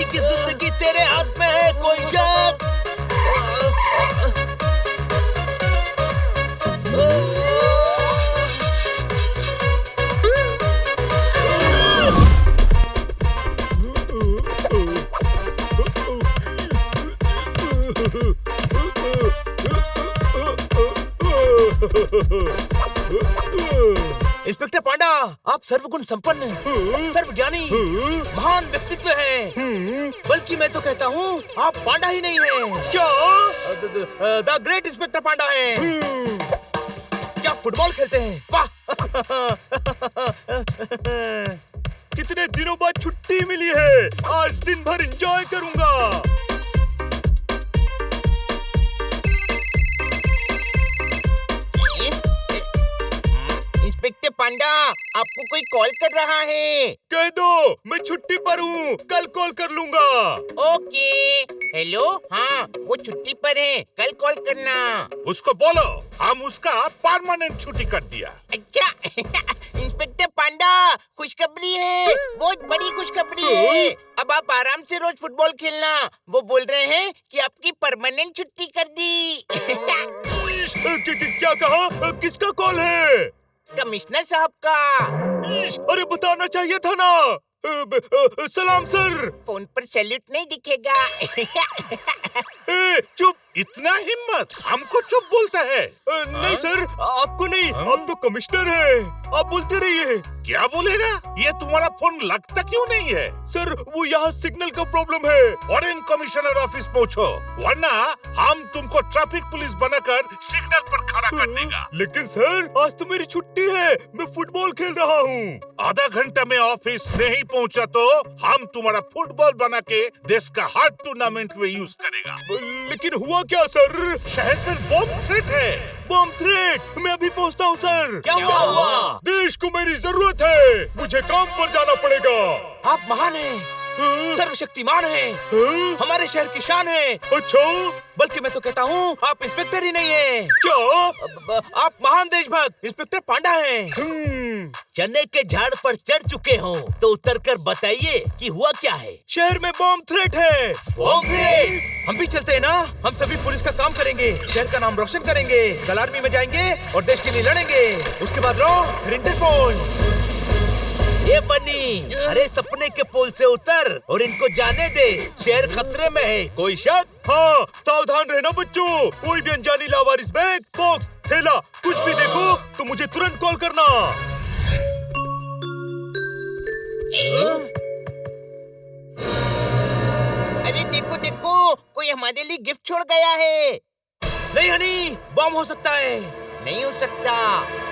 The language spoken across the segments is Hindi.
की जिंदगी तेरे हाथ में है, कोई शक? इंस्पेक्टर पांडा, आप सर्वगुण संपन्न, सर्वज्ञानी, महान व्यक्तित्व हैं। बल्कि मैं तो कहता हूँ आप पांडा ही नहीं हैं। क्या? द ग्रेट इंस्पेक्टर पांडा हैं। क्या फुटबॉल खेलते हैं? वाह! कितने दिनों बाद छुट्टी मिली है, आज दिन भर एंजॉय करूंगा। इंस्पेक्टर पांडा, आपको कोई कॉल कर रहा है। कह दो मैं छुट्टी पर हूँ, कल कॉल कर लूंगा। ओके। हेलो, हाँ वो छुट्टी पर है, कल कॉल करना। उसको बोलो हम उसका परमानेंट छुट्टी कर दिया। अच्छा इंस्पेक्टर पांडा, खुशखबरी है, बहुत बड़ी खुशखबरी है। अब आप आराम से रोज फुटबॉल खेलना। वो बोल रहे हैं कि आपकी परमानेंट छुट्टी कर दी। क्या कहा? किसका कॉल है? कमिश्नर साहब का। अरे बताना चाहिए था ना। सलाम सर। फोन पर सैल्यूट नहीं दिखेगा। चुप, इतना हिम्मत, हमको चुप बोलता है। नहीं सर, आपको नहीं, आप तो कमिश्नर हैं, आप बोलते रहिए। क्या बोलेगा? ये तुम्हारा फोन लगता क्यों नहीं है? सर वो यहाँ सिग्नल का प्रॉब्लम है। फॉरेन कमिश्नर ऑफिस पहुँचो, वरना हम तुमको ट्रैफिक पुलिस बनाकर सिग्नल पर खड़ा कर देगा। लेकिन सर आज तो मेरी छुट्टी है, मैं फुटबॉल खेल रहा हूँ। आधा घंटा में ऑफिस नहीं पहुँचा तो हम तुम्हारा फुटबॉल बना के देश का हर टूर्नामेंट में यूज करेगा। लेकिन हुआ क्या सर? शहर में बॉम्ब थ्रेट है। Bomb threat? मैं अभी पहुँचता हूँ सर। क्या हुआ? देश को मेरी जरूरत है, मुझे काम पर जाना पड़ेगा। आप महान हैं, सर्वशक्तिमान हैं, हमारे शहर की शान है। अच्छा? बल्कि मैं तो कहता हूँ आप इंस्पेक्टर ही नहीं हैं। क्या? आप महान देशभक्त इंस्पेक्टर पांडा हैं। चने के झाड़ पर चढ़ चुके हो तो उतर कर बताइए कि हुआ क्या है। शहर में बॉम्ब थ्रेट है। Bomb threat? हम भी चलते हैं ना, हम सभी पुलिस का काम करेंगे, शहर का नाम रोशन करेंगे, कल आर्मी में जाएंगे और देश के लिए लड़ेंगे। उसके बाद लो फिर इंटरपोल। ये बनी, अरे सपने के पोल से उतर और इनको जाने दे, शहर खतरे में है, कोई शक? हाँ, सावधान रहना बच्चों, कोई भी अनजानी लावारिस बैग, बॉक्स, थैला, कुछ भी देखो तो मुझे तुरंत कॉल करना। अरे देखो देखो, कोई हमारे लिए गिफ्ट छोड़ गया है। नहीं हनी, बॉम्ब हो सकता है। नहीं हो सकता।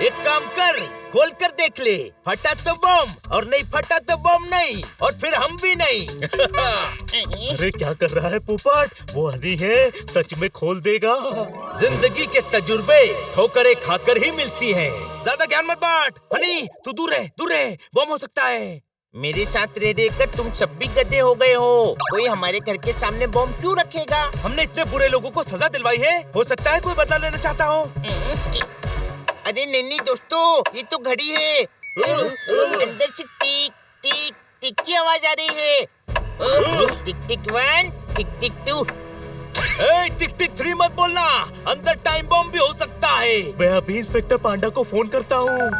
एक काम कर, खोल कर देख ले, फटा तो बम और नहीं फटा तो बम नहीं, और फिर हम भी नहीं। अरे क्या कर रहा है पोपट? वो हनी है, सच में खोल देगा। जिंदगी के तजुर्बे ठोकरें खाकर ही मिलती हैं। ज्यादा ज्ञान मत बांट। हनी तू दूर है, दूर है, बम हो सकता है। मेरे साथ रह रहकर तुम सब भी गधे हो गए हो। कोई हमारे घर के सामने बॉम्ब क्यों रखेगा? हमने इतने बुरे लोगों को सजा दिलवाई है, हो सकता है कोई बदला लेना चाहता हो। अरे नहीं दोस्तों, ये तो घड़ी है। अंदर से टिक टिक टिक की आवाज आ रही है। टिक टिक 1, टिक टिक 2। टिक टिक 3 मत बोलना, अंदर टाइम बॉम्ब भी हो सकता है। मैं अभी इंस्पेक्टर पांडा को फोन करता हूँ।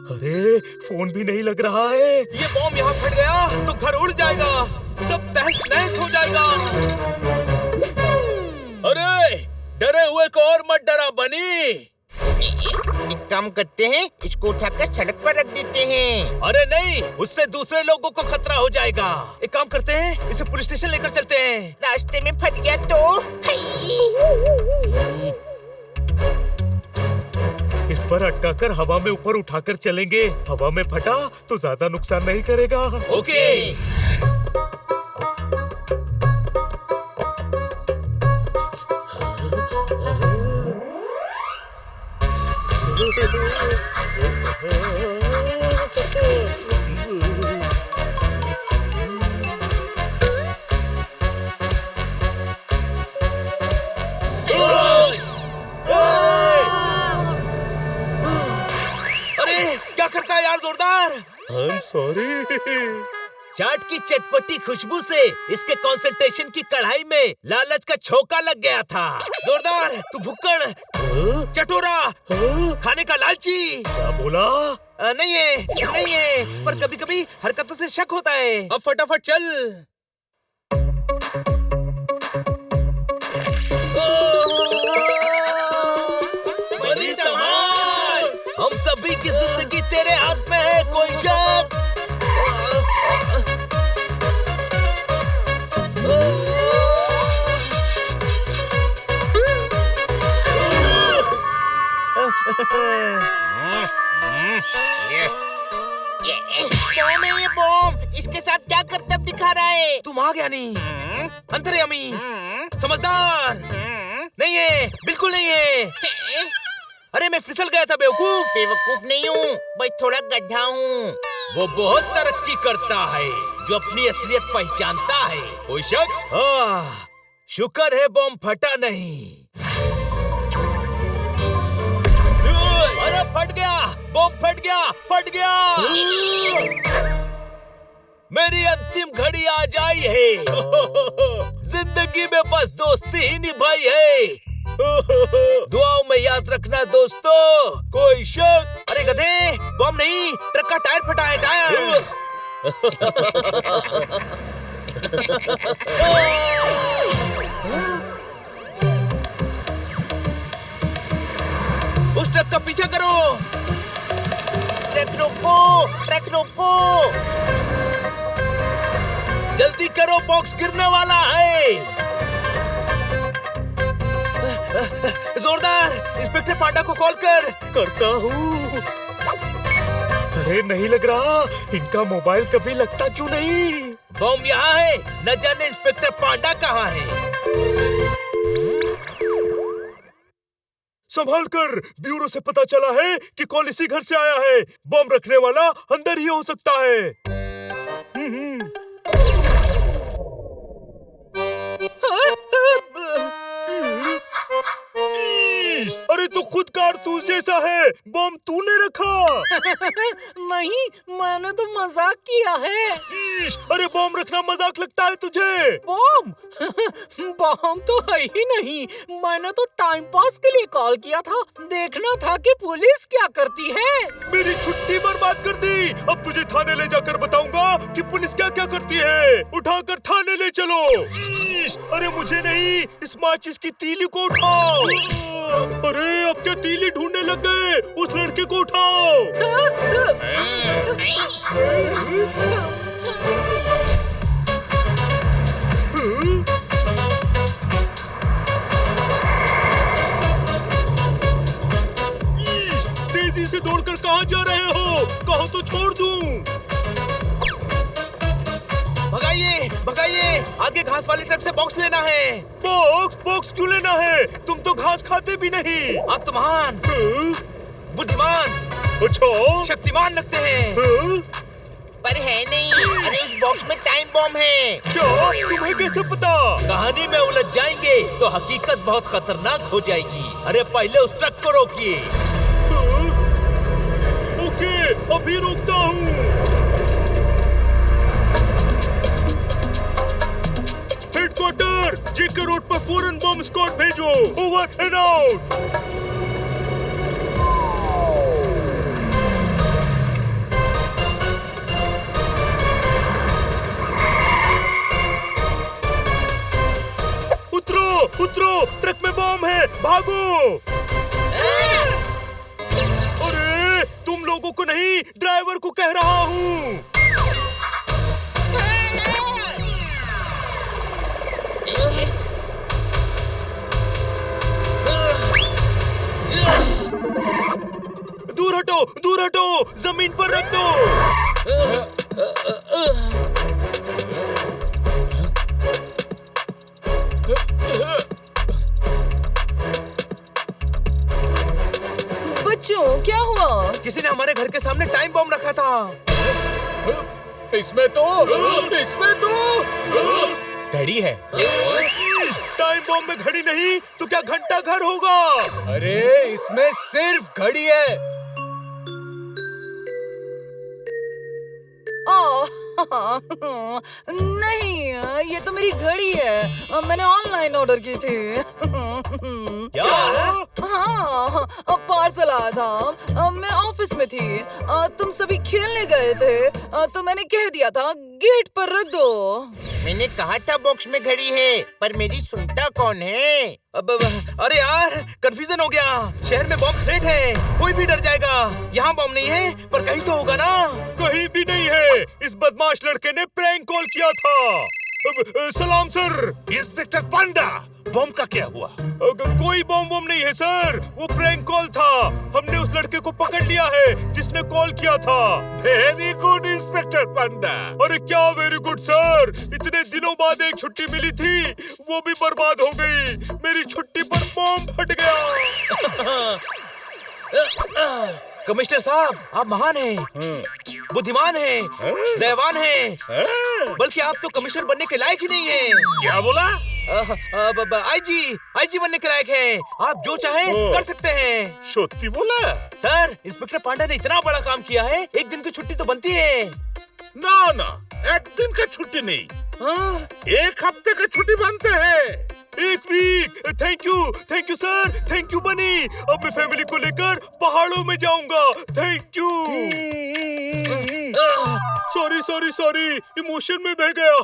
अरे फोन भी नहीं लग रहा है। ये बॉम्ब यहाँ फट गया तो घर उड़ जाएगा, सब तहस नहस हो जाएगा। अरे डरे हुए को और मत डरा बनी। एक काम करते हैं, इसको उठाकर सड़क पर रख देते हैं। अरे नहीं, उससे दूसरे लोगों को खतरा हो जाएगा। एक काम करते हैं, इसे पुलिस स्टेशन लेकर चलते हैं। रास्ते में फट गया तो? इस पर अटकाकर हवा में ऊपर उठाकर चलेंगे, हवा में फटा तो ज्यादा नुकसान नहीं करेगा। ओके। अरे क्या करता है यार जोरदार? जोरदार। I am sorry. चाट की चटपटी खुशबू से इसके कंसंट्रेशन की कढ़ाई में लालच का छोका लग गया था। जोरदार। तू भुक्कड़, चटोरा, खाने का लालची। क्या बोला? नहीं है, पर कभी-कभी हरकतों से शक होता है। अब फटाफट चल। बड़ी संभाल, हम सभी की जिंदगी तेरे हाथ में है, कोई शक? बॉम है ये बॉम। इसके साथ क्या करतब दिखा रहा है? तुम आ गया नहीं? अंतर्यामी, समझदार। नहीं है, बिल्कुल नहीं है। अरे मैं फिसल गया था बेवकूफ। बेवकूफ नहीं हूँ, बस थोड़ा गड्ढा हूँ। वो बहुत तरक्की करता है जो अपनी असलियत पहचानता है। कोई शक? शुक्र है बॉम्ब फटा नहीं। अरे फट गया, बॉम्ब फट गया। मेरी अंतिम घड़ी आ जाई है। जिंदगी में बस दोस्ती ही निभाई है। दुआओं में याद रखना दोस्तों, कोई शक? अरे गधे, बॉम्ब नहीं, ट्रक का टायर फटा है, टायर। उस ट्रक का पीछा करो। ट्रक रोको। जल्दी करो, बॉक्स गिरने वाला है। जोरदार। इंस्पेक्टर पांडा को कॉल कर। करता हूँ। अरे नहीं लग रहा, इनका मोबाइल कभी लगता क्यों नहीं? बॉम्ब यहाँ है, न जाने इंस्पेक्टर पांडा कहाँ है। संभाल कर, ब्यूरो से पता चला है कि कॉल इसी घर से आया है। बॉम्ब रखने वाला अंदर ही हो सकता है। अरे तो खुद कारतूस जैसा है, बॉम्ब तूने रखा। नहीं, मैंने तो मजाक किया है। अरे बॉम्ब रखना मजाक लगता है तुझे? बॉम्ब बॉम्ब तो है ही नहीं। मैंने तो टाइम पास के लिए कॉल किया था, देखना था कि पुलिस क्या करती है। मेरी छुट्टी बर्बाद कर दी। अब तुझे थाने ले जाकर बताऊंगा कि पुलिस क्या क्या करती है। उठाकर थाने ले चलो। अरे मुझे नहीं, इस माचिस की तीली को उठाओ। अरे अब क्या तीली ढूंढने लग गए? उस लड़के को उठाओ। तेजी से दौड़कर कहाँ जा रहे हो? कहो तो छोड़ दूं। भगाइए, आगे घास वाले ट्रक से बॉक्स लेना है। बॉक्स क्यों लेना है? तुम तो घास खाते भी नहीं। आप तो महान, बुद्धिमान, अच्छा, शक्तिमान लगते हैं। पर है नहीं। अरे उस बॉक्स में टाइम बॉम्ब है। क्या? तुम्हें कैसे पता? कहानी में उलझ जाएंगे तो हकीकत बहुत खतरनाक हो जाएगी। अरे पहले उस ट्रक को रोकिए। ओके, अभी रोकता हूँ। हेडक्वार्टर, जेके रोड पर फौरन बम स्क्वाड भेजो। Over and out. उतरो, ट्रक में बम है, भागो। अरे तुम लोगों को नहीं, ड्राइवर को कह रहा हूँ। दूर हटो, जमीन पर रख दो। बच्चों, क्या हुआ? किसी ने हमारे घर के सामने टाइम बॉम्ब रखा था। इसमें तो घड़ी है। टाइम बॉम्ब में घड़ी नहीं तो क्या घंटा घर होगा? अरे इसमें सिर्फ घड़ी है। नहीं, ये तो मेरी घड़ी है, मैंने ऑनलाइन ऑर्डर की थी। क्या? हाँ, पार्सल आया था, मैं ऑफिस में थी, तुम सभी खेलने गए थे, तो मैंने कह दिया था गेट पर रख दो। मैंने कहा था बॉक्स में घड़ी है, पर मेरी सुनता कौन है? अरे यार, कंफ्यूजन हो गया। शहर में बॉम्ब थ्रेट है, कोई भी डर जाएगा। यहाँ बॉम्ब नहीं है, पर कहीं तो होगा ना? कहीं भी नहीं है। इस बदमाश लड़के ने प्रैंक कॉल किया था। सलाम सर। इंस्पेक्टर पांडा, बम का क्या हुआ? कोई बॉम्ब वॉम्ब नहीं है सर, वो प्रैंक कॉल था। हमने उस लड़के को पकड़ लिया है जिसने कॉल किया था। वेरी गुड इंस्पेक्टर पांडा। अरे क्या वेरी गुड सर, इतने दिनों बाद एक छुट्टी मिली थी, वो भी बर्बाद हो गई। मेरी छुट्टी पर बॉम्ब फट गया। कमिश्नर साहब, आप महान हैं, बुद्धिमान हैं, दयावान हैं, बल्कि आप तो कमिश्नर बनने के लायक ही नहीं हैं। क्या बोला? आईजी बनने के लायक हैं। आप जो चाहें कर सकते हैं। सच्ची बोला? सर, इंस्पेक्टर पांडा ने इतना बड़ा काम किया है, एक दिन की छुट्टी तो बनती है। ना ना, एक दिन का छुट्टी नहीं, एक हफ्ते का छुट्टी बनते हैं। एक week. Thank you sir, thank you बनी। अब मैं फैमिली को लेकर पहाड़ों में जाऊंगा। Thank you. सॉरी, इमोशन में बह गया।